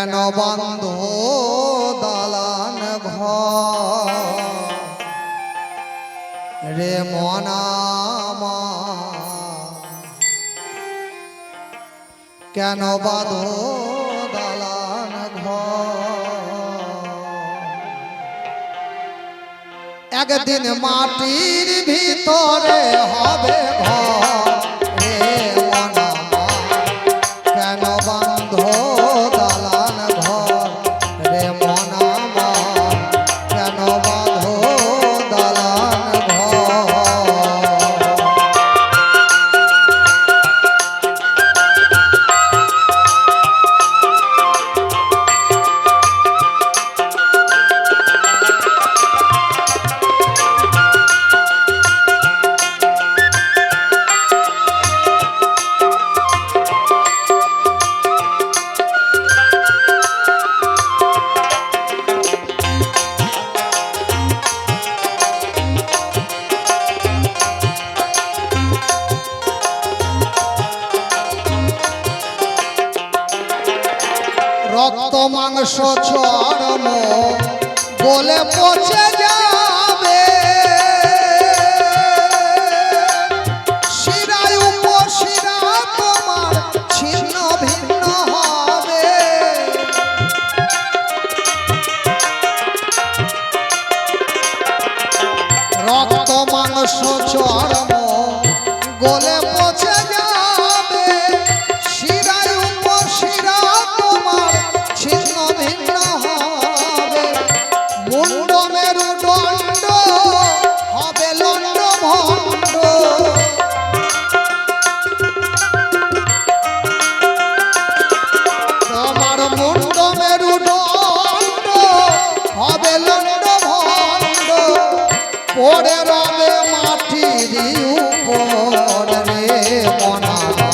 কেন বন্ধ দালান ঘর রে মনামা কেন বাঁধো দালান ঘর একদিন মাটির ভিতরে হবে ঘর রে মনামা কেন বাঁধো দালান ঘর রে মনামা কেন বাঁধো দালান ঘর রক্ত মাংস চর্ম গলে পচে যাবে শিরায় উপশিরা তোমার ছিন্ন ভিন্ন হবে রক্ত মাংস চর্ম গলে পচে যাবে শিরায় উপশিরা তোমার ছিন্ন ভিন্ন হবে মুন্ড মেরুদণ্ড হবে লণ্ড ভণ্ড তোমার মুন্ড মেরুদণ্ড হবে লণ্ড ভণ্ড পড়ে রবে মাটির উপর রে মনামা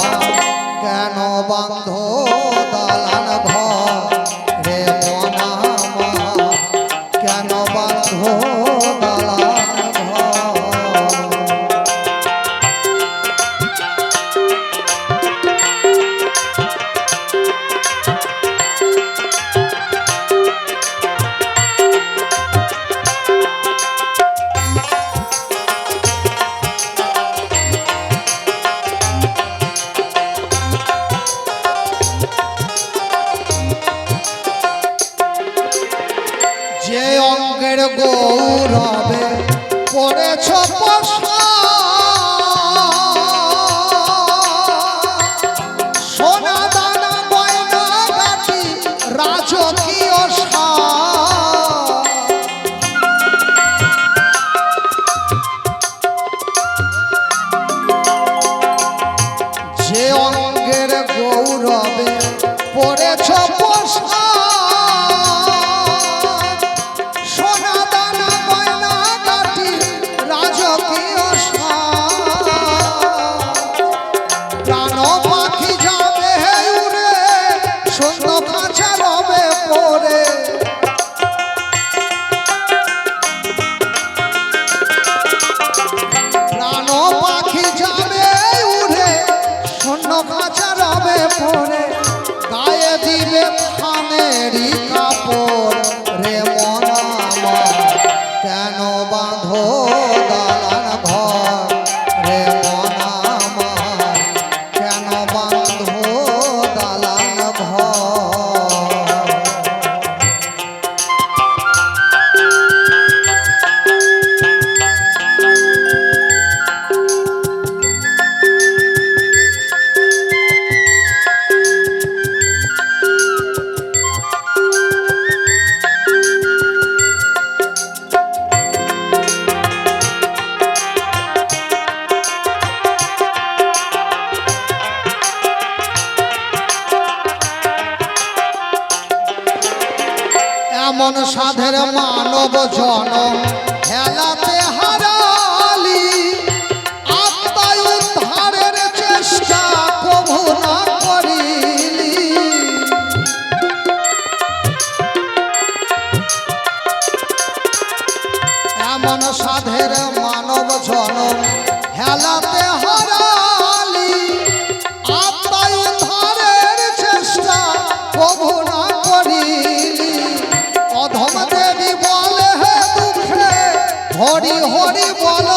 কেন বাঁধো দালান ঘর রে মনামা কেন বাঁধো দালান ঘর যে অঙ্গের গৌরবে পড়েছ সোনা দানা গয়না গাটি রাজকীয় যে অঙ্গের গৌরবে পড়েছ গায়ে দিবে ফানেরি কাপড় রে মনামা কেন বাঁধো দালান ঘর রে মনামা কেন বাঁধো দালান ঘর এমন সাধের মানব জনম হেলাতে হারালি আত্মায় উদ্ধারের চেষ্টা কভু না করিলি এমন সাধের মানব জনম হেলাতে হারালি আত্মায় উদ্ধারের চেষ্টা কভু না করিলি অধম দেবী বলে হে দুঃখে হরি হরি বল